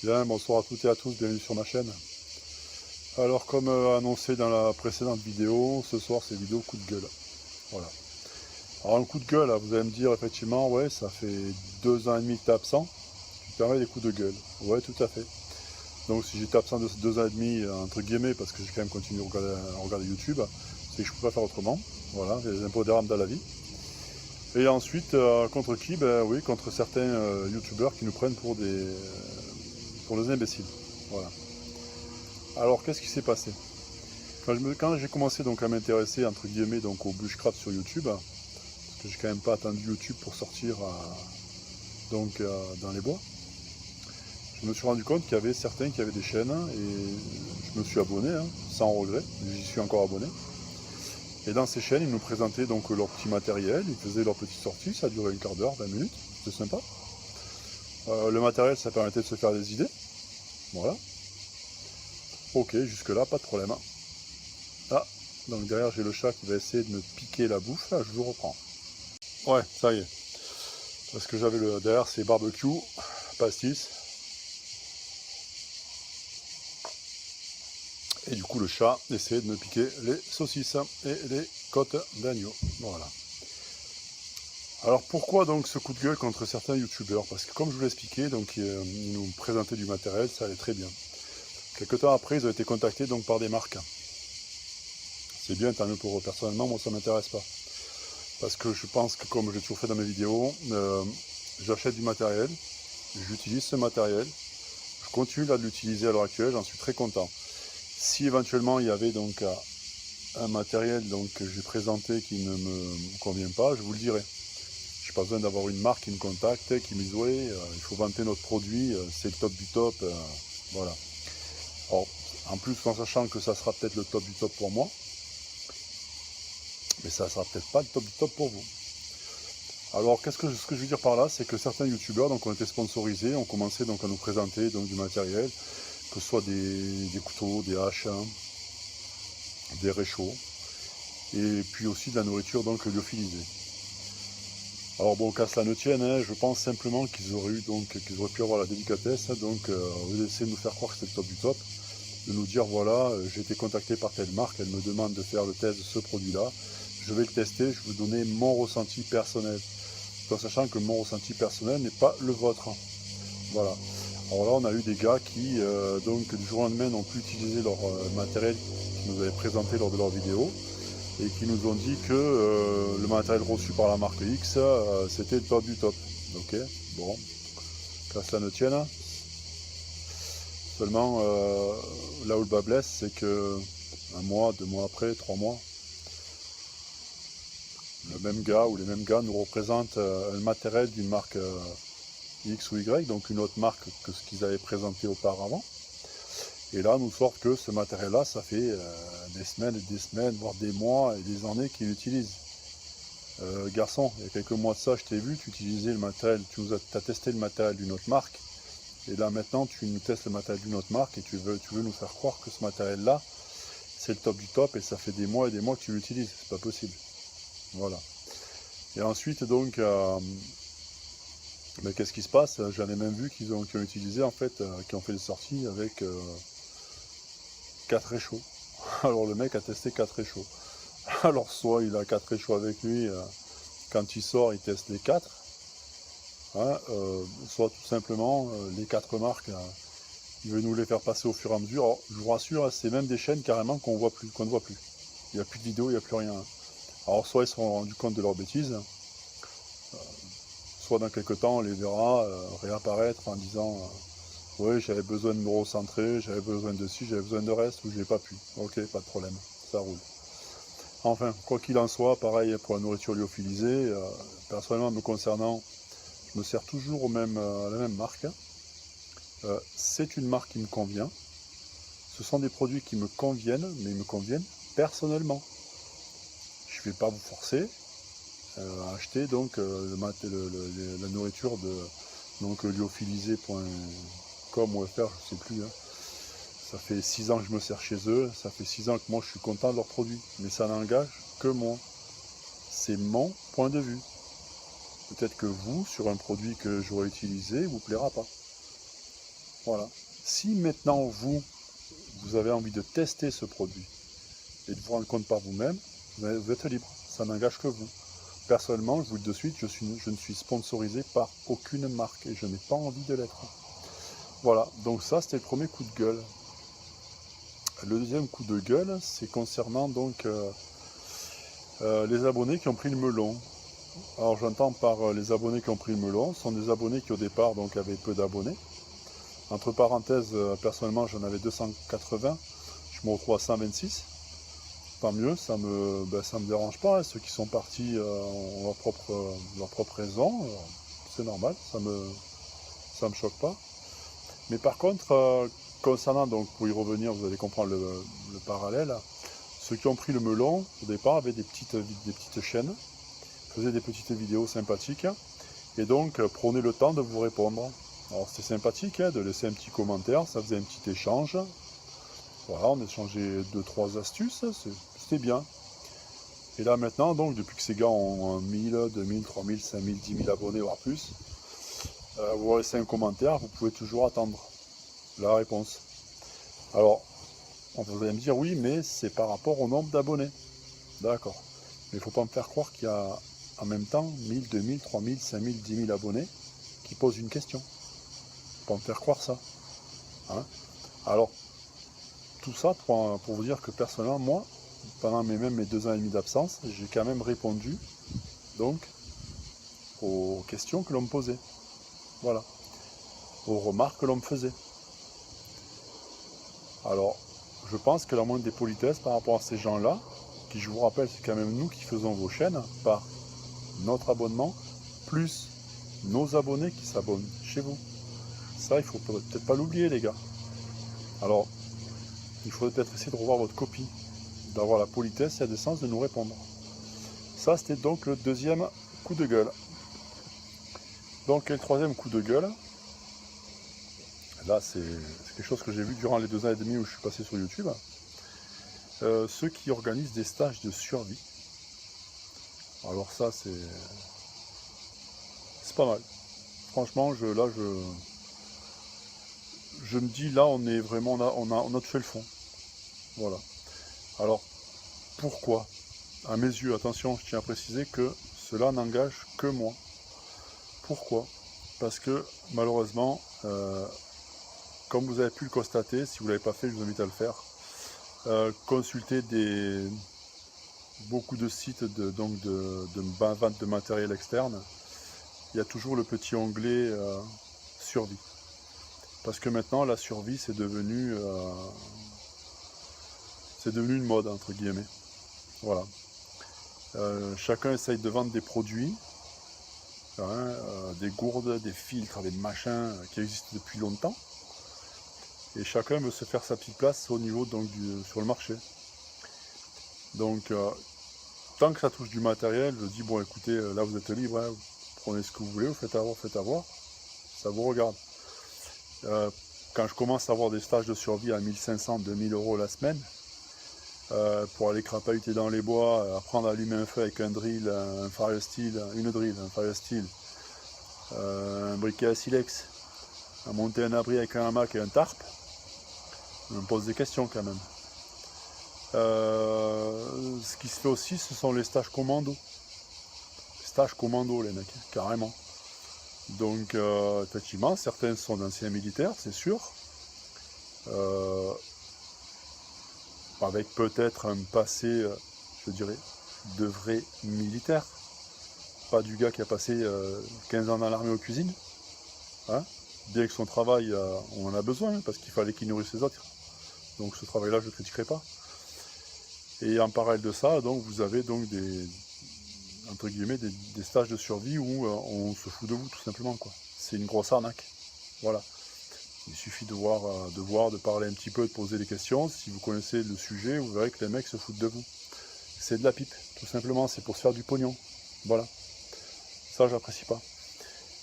Bien, bonsoir à toutes et à tous, bienvenue sur ma chaîne. Alors comme annoncé dans la précédente vidéo, ce soir c'est vidéo coup de gueule. Voilà. Alors un coup de gueule, vous allez me dire effectivement, ouais, ça fait 2 ans et demi que tu es absent, tu te permets des coups de gueule. Ouais, tout à fait. Donc si j'étais absent de ces 2 ans et demi, entre guillemets, parce que j'ai quand même continué à regarder YouTube, c'est que je ne peux pas faire autrement. Voilà, j'ai les impondérables dans la vie. Et ensuite, contre qui? Ben oui, contre certains youtubeurs qui nous prennent pour des imbéciles. Voilà. Alors qu'est-ce qui s'est passé? Quand j'ai commencé donc à m'intéresser entre guillemets donc au bushcraft sur YouTube, parce que j'ai quand même pas attendu YouTube pour sortir dans les bois, je me suis rendu compte qu'il y avait certains qui avaient des chaînes et je me suis abonné, sans regret, j'y suis encore abonné. Et dans ces chaînes, ils nous présentaient donc leur petit matériel, ils faisaient leurs petites sorties, ça durait un quart d'heure, 20 minutes, c'était sympa. Le matériel, ça permettait de se faire des idées, voilà. Ok, jusque là, pas de problème. Ah, donc derrière j'ai le chat qui va essayer de me piquer la bouffe, là je vous reprends. Ouais, ça y est. Parce que j'avais derrière c'est barbecue, pastis. Et du coup le chat essayait de me piquer les saucisses et les côtes d'agneau. Voilà. Alors pourquoi donc ce coup de gueule contre certains youtubeurs? Parce que comme je vous l'ai expliqué, donc ils nous présentaient du matériel, ça allait très bien. Quelque temps après, ils ont été contactés donc par des marques. C'est bien, tant mieux pour eux. Personnellement, moi ça ne m'intéresse pas. Parce que je pense que comme j'ai toujours fait dans mes vidéos, j'achète du matériel, j'utilise ce matériel, je continue de l'utiliser à l'heure actuelle, j'en suis très content. Si éventuellement il y avait donc un matériel donc, que j'ai présenté qui ne me convient pas, je vous le dirai. Je n'ai pas besoin d'avoir une marque qui me contacte, qui me dise ouais, il faut vanter notre produit, c'est le top du top, voilà. Alors, en plus en sachant que ça sera peut-être le top du top pour moi, mais ça ne sera peut-être pas le top du top pour vous. Alors, ce que je veux dire par là, c'est que certains youtubeurs donc, ont été sponsorisés, ont commencé donc, à nous présenter donc, du matériel, que ce soit des couteaux, des haches, des réchauds, et puis aussi de la nourriture donc, lyophilisée. Alors bon, qu'à cela ne tienne, je pense simplement qu'ils auraient pu avoir la délicatesse, donc au lieu d'essayer de nous faire croire que c'était le top du top, de nous dire voilà, j'ai été contacté par telle marque, elle me demande de faire le test de ce produit-là, je vais le tester, je vais vous donner mon ressenti personnel. Tout en sachant que mon ressenti personnel n'est pas le vôtre. Voilà. Alors là, on a eu des gars qui, donc, du jour au lendemain, n'ont plus utilisé leur matériel qu'ils nous avaient présenté lors de leur vidéo et qui nous ont dit que le matériel reçu par la marque X, c'était le top du top. Ok, bon, qu'à cela ne tienne. Seulement, là où le bas blesse, c'est que un mois, 2 mois après, 3 mois, le même gars ou les mêmes gars nous représentent un matériel d'une marque X ou Y, donc une autre marque que ce qu'ils avaient présenté auparavant. Et là, nous sortent que ce matériel-là, ça fait des semaines et des semaines, voire des mois et des années qu'ils l'utilisent. Garçon, il y a quelques mois de ça, je t'ai vu, tu utilisais le matériel, tu as testé le matériel d'une autre marque, et là maintenant tu nous testes le matériel d'une autre marque et tu veux nous faire croire que ce matériel-là, c'est le top du top et ça fait des mois et des mois que tu l'utilises, c'est pas possible. Voilà. Et ensuite donc, mais qu'est-ce qui se passe? J'en ai même vu qui ont utilisé en fait, qui ont fait des sorties avec 4 réchauds. Alors le mec a testé 4 réchauds. Alors soit il a 4 réchauds avec lui, quand il sort il teste les 4, hein, soit tout simplement les 4 marques, il veut nous les faire passer au fur et à mesure. Alors, je vous rassure, c'est même des chaînes carrément qu'on ne voit plus. Il n'y a plus de vidéos, il n'y a plus rien. Alors soit ils se sont rendus compte de leurs bêtises, soit dans quelques temps on les verra réapparaître en disant oui, j'avais besoin de me recentrer, j'avais besoin de ci, j'avais besoin de reste, ou j'ai pas pu. Ok, pas de problème, ça roule. Enfin, quoi qu'il en soit, pareil pour la nourriture lyophilisée, personnellement me concernant, je me sers toujours à la même marque. C'est une marque qui me convient. Ce sont des produits qui me conviennent, mais ils me conviennent personnellement. Je ne vais pas vous forcer à acheter donc la nourriture de lyophilisé.com ou fr, je ne sais plus. Ça fait 6 ans que je me sers chez eux, ça fait 6 ans que moi je suis content de leurs produits, mais ça n'engage que moi. C'est mon point de vue. Peut-être que vous, sur un produit que j'aurais utilisé, vous plaira pas. Voilà. Si maintenant vous avez envie de tester ce produit et de vous rendre compte par vous-même, vous êtes libre. Ça n'engage que vous. Personnellement, je vous le dis de suite, je ne suis sponsorisé par aucune marque et je n'ai pas envie de l'être. Voilà, donc ça c'était le premier coup de gueule. Le deuxième coup de gueule, c'est concernant donc les abonnés qui ont pris le melon. Alors j'entends par les abonnés qui ont pris le melon, ce sont des abonnés qui au départ donc avaient peu d'abonnés. Entre parenthèses, personnellement j'en avais 280, je me retrouve à 126. Tant mieux, ça me dérange pas, hein. Ceux qui sont partis ont leur propre raison, c'est normal, ça me choque pas. Mais par contre, concernant, donc pour y revenir, vous allez comprendre le parallèle, ceux qui ont pris le melon, au départ, avaient des petites chaînes, faisaient des petites vidéos sympathiques, et donc prenaient le temps de vous répondre. Alors c'était sympathique, hein, de laisser un petit commentaire, ça faisait un petit échange. Voilà, on échangeait 2-3 astuces, c'était bien. Et là maintenant, donc depuis que ces gars ont 1000, 2000, 3000, 5000, 10 000 abonnés, voire plus, vous laissez un commentaire, vous pouvez toujours attendre la réponse. Alors, on voudrait me dire oui, mais c'est par rapport au nombre d'abonnés. D'accord. Mais il ne faut pas me faire croire qu'il y a en même temps 1000, 2000, 3000, 5000, 10 000 abonnés qui posent une question. Il ne faut pas me faire croire ça. Hein? Alors, tout ça pour vous dire que personnellement, moi, pendant mes 2 ans et demi d'absence, j'ai quand même répondu donc aux questions que l'on me posait. Voilà. Aux remarques que l'on me faisait. Alors, je pense que la moindre des politesses par rapport à ces gens-là, qui je vous rappelle, c'est quand même nous qui faisons vos chaînes par notre abonnement, plus nos abonnés qui s'abonnent chez vous. Ça, il faut peut-être pas l'oublier, les gars. Alors, il faudrait peut-être essayer de revoir votre copie, d'avoir la politesse et la décence de nous répondre. Ça, c'était donc le deuxième coup de gueule. Donc, et le troisième coup de gueule, là, c'est quelque chose que j'ai vu durant les 2 ans et demi où je suis passé sur YouTube. Ceux qui organisent des stages de survie. Alors ça, c'est pas mal. Franchement, je me dis, là, on est vraiment, on a touché le fond. Voilà. Alors, pourquoi? À mes yeux, attention, je tiens à préciser que cela n'engage que moi. Pourquoi? Parce que, malheureusement, comme vous avez pu le constater, si vous ne l'avez pas fait, je vous invite à le faire. Consultez beaucoup de sites de vente de matériel externe. Il y a toujours le petit onglet survie. Parce que maintenant, la survie, c'est devenu une mode, entre guillemets. Voilà. Chacun essaye de vendre des produits, hein, des gourdes, des filtres, des machins qui existent depuis longtemps. Et chacun veut se faire sa petite place au niveau donc sur le marché. Donc, tant que ça touche du matériel, je dis, bon écoutez, là vous êtes libre, hein, vous prenez ce que vous voulez, vous faites avoir, ça vous regarde. Quand je commence à avoir des stages de survie à 1500, 2000 € la semaine, pour aller crapahuter dans les bois, apprendre à allumer un feu avec un drill, un fire steel, un briquet à silex, à monter un abri avec un hamac et un tarp, on me pose des questions quand même. Ce qui se fait aussi, ce sont les stages commando. Stages commando, les mecs, carrément. Donc, effectivement, certains sont d'anciens militaires, c'est sûr. Avec peut-être un passé, je dirais, de vrai militaire. Pas du gars qui a passé 15 ans dans l'armée aux cuisines. Hein, bien que son travail, on en a besoin, hein, parce qu'il fallait qu'il nourrisse les autres. Donc ce travail-là, je ne critiquerai pas. Et en parallèle de ça, donc, vous avez donc entre guillemets, des stages de survie où on se fout de vous, tout simplement, quoi. C'est une grosse arnaque. Voilà. Il suffit de voir, de parler un petit peu, de poser des questions. Si vous connaissez le sujet, vous verrez que les mecs se foutent de vous. C'est de la pipe, tout simplement. C'est pour se faire du pognon. Voilà. Ça, j'apprécie pas.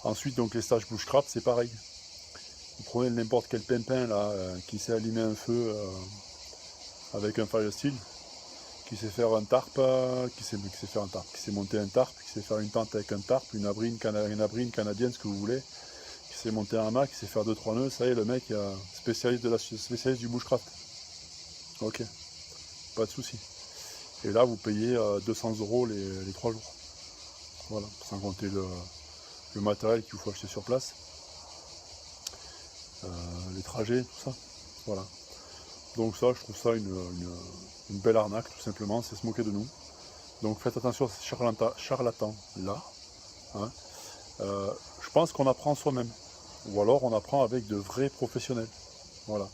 Ensuite, donc, les stages bushcraft, c'est pareil. Vous prenez n'importe quel pimpin, là, qui sait allumer un feu avec un fire steel, qui sait faire un tarp, qui sait monter un tarp, qui sait faire une tente avec un tarp, une abrine canadienne, ce que vous voulez, qui sait monter un hamac, il sait faire 2-3 nœuds, ça y est, le mec spécialiste du bushcraft. Ok, pas de souci. Et là, vous payez 200 € les 3 jours. Voilà, sans compter le matériel qu'il faut acheter sur place, les trajets, tout ça. Voilà. Donc ça, je trouve ça une belle arnaque, tout simplement, c'est se moquer de nous. Donc faites attention à ces charlatans là. Hein. Je pense qu'on apprend soi-même. Ou alors on apprend avec de vrais professionnels. Voilà.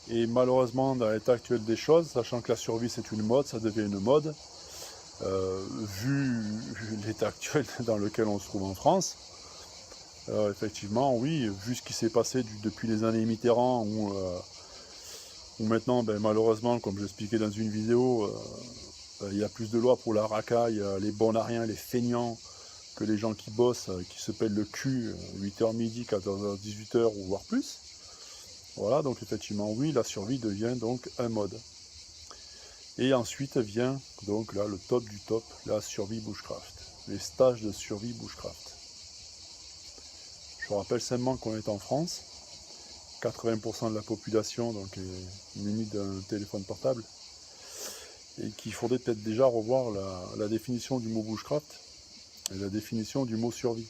Et malheureusement, dans l'état actuel des choses, sachant que la survie c'est une mode, ça devient une mode, vu l'état actuel dans lequel on se trouve en France, effectivement, oui, vu ce qui s'est passé depuis les années Mitterrand, où maintenant, ben, malheureusement, comme je l'expliquais dans une vidéo, il y a plus de lois pour la racaille, les bonariens, les feignants, que les gens qui bossent, qui se pèlent le cul 8h midi, 14h, 18h ou voire plus. Voilà, donc effectivement, oui, la survie devient donc un mode. Et ensuite vient donc là le top du top, la survie bushcraft, les stages de survie bushcraft. Je vous rappelle simplement qu'on est en France, 80% de la population donc, est munie d'un téléphone portable, et qu'il faudrait peut-être déjà revoir la définition du mot bushcraft et la définition du mot survie.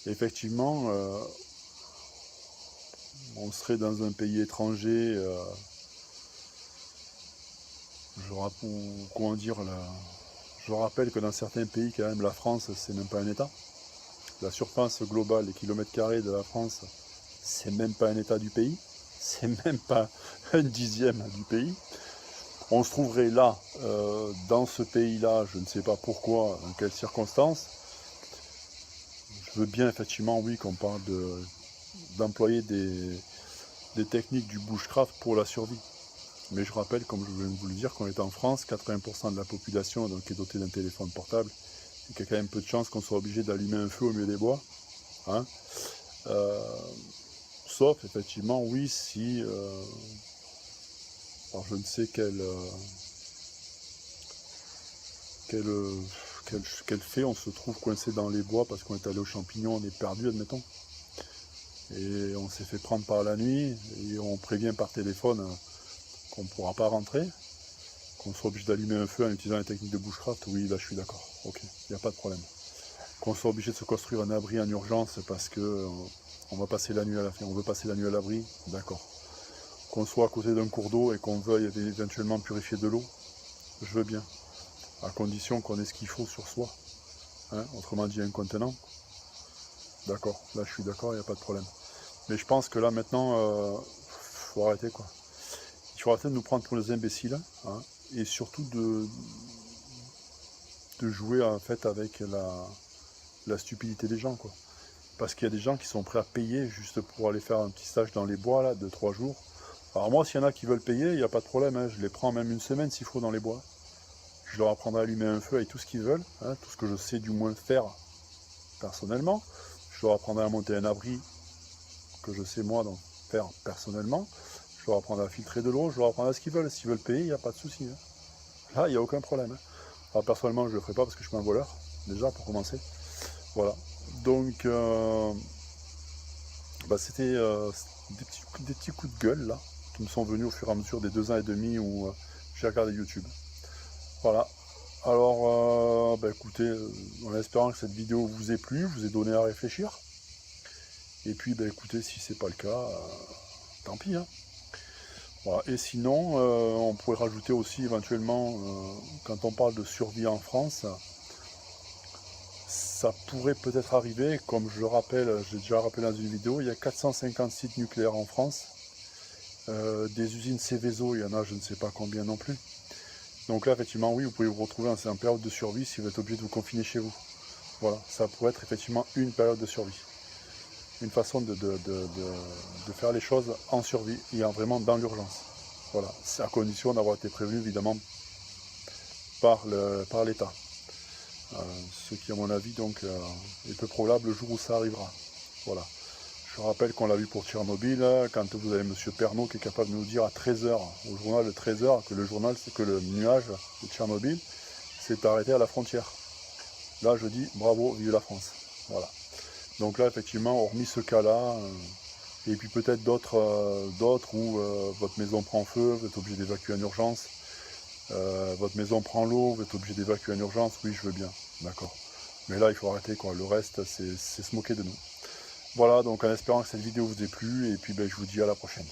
Et effectivement, on serait dans un pays étranger, comment dire, je rappelle que dans certains pays, quand même, la France, c'est même pas un État. La surface globale, les kilomètres carrés de la France, c'est même pas un État du pays, c'est même pas un dixième du pays. On se trouverait là, dans ce pays-là, je ne sais pas pourquoi, dans quelles circonstances. Je veux bien effectivement, oui, qu'on parle d'employer des techniques du bushcraft pour la survie. Mais je rappelle, comme je viens de vous le dire, qu'on est en France, 80% de la population donc, est dotée d'un téléphone portable, et qu'il y a quand même peu de chances qu'on soit obligé d'allumer un feu au milieu des bois. Hein. Sauf, effectivement, oui, si... alors je ne sais quel fait on se trouve coincé dans les bois parce qu'on est allé aux champignons, on est perdu, admettons. Et on s'est fait prendre par la nuit, et on prévient par téléphone qu'on ne pourra pas rentrer, qu'on soit obligé d'allumer un feu en utilisant les techniques de bushcraft, oui, là je suis d'accord, ok, il n'y a pas de problème. Qu'on soit obligé de se construire un abri en urgence parce que on va passer la nuit on veut passer la nuit à l'abri, d'accord. Qu'on soit à côté d'un cours d'eau et qu'on veuille éventuellement purifier de l'eau, je veux bien, à condition qu'on ait ce qu'il faut sur soi, hein, autrement dit un contenant, d'accord, là je suis d'accord, il n'y a pas de problème. Mais je pense que là maintenant, faut arrêter quoi. Il faut arrêter de nous prendre pour des imbéciles, hein, et surtout de jouer en fait avec la stupidité des gens, quoi. Parce qu'il y a des gens qui sont prêts à payer juste pour aller faire un petit stage dans les bois là, de 3 jours. Alors moi, s'il y en a qui veulent payer, il n'y a pas de problème, hein, je les prends même une semaine s'il faut dans les bois. Je leur apprendrai à allumer un feu avec tout ce qu'ils veulent, hein, tout ce que je sais du moins faire personnellement. Je leur apprendrai à monter un abri que je sais moi donc faire personnellement. Je leur apprendrai à filtrer de l'eau, je leur apprendrai à ce qu'ils veulent. S'ils veulent payer, il n'y a pas de souci. Hein. Là, il n'y a aucun problème. Hein. Alors personnellement, je ne le ferai pas parce que je suis un voleur, déjà pour commencer. Voilà. Donc, c'était des petits coups de gueule là, qui me sont venus au fur et à mesure des 2 ans et demi où j'ai regardé YouTube. Voilà. Alors, écoutez, en espérant que cette vidéo vous ait plu, vous ait donné à réfléchir. Et puis, écoutez, si c'est pas le cas, tant pis. Hein. Voilà. Et sinon, on pourrait rajouter aussi éventuellement, quand on parle de survie en France, ça pourrait peut-être arriver, comme je le rappelle, j'ai déjà rappelé dans une vidéo, il y a 450 sites nucléaires en France. Des usines Céveso, il y en a je ne sais pas combien non plus. Donc là, effectivement, oui, vous pouvez vous retrouver en période de survie si vous êtes obligé de vous confiner chez vous. Voilà, ça pourrait être effectivement une période de survie. Une façon de faire les choses en survie et vraiment dans l'urgence. Voilà, c'est à condition d'avoir été prévenu évidemment par l'État. Ce qui à mon avis donc est peu probable le jour où ça arrivera. Voilà. Je rappelle qu'on l'a vu pour Tchernobyl, quand vous avez M. Pernaut qui est capable de nous dire à 13h, au journal de 13h, que le nuage de Tchernobyl s'est arrêté à la frontière. Là je dis bravo, vive la France. Voilà. Donc là, effectivement, hormis ce cas-là, et puis peut-être d'autres où votre maison prend feu, vous êtes obligé d'évacuer en urgence, votre maison prend l'eau, vous êtes obligé d'évacuer en urgence, oui, je veux bien, d'accord. Mais là, il faut arrêter, quoi. Le reste, c'est se moquer de nous. Voilà, donc en espérant que cette vidéo vous ait plu, et puis ben, je vous dis à la prochaine.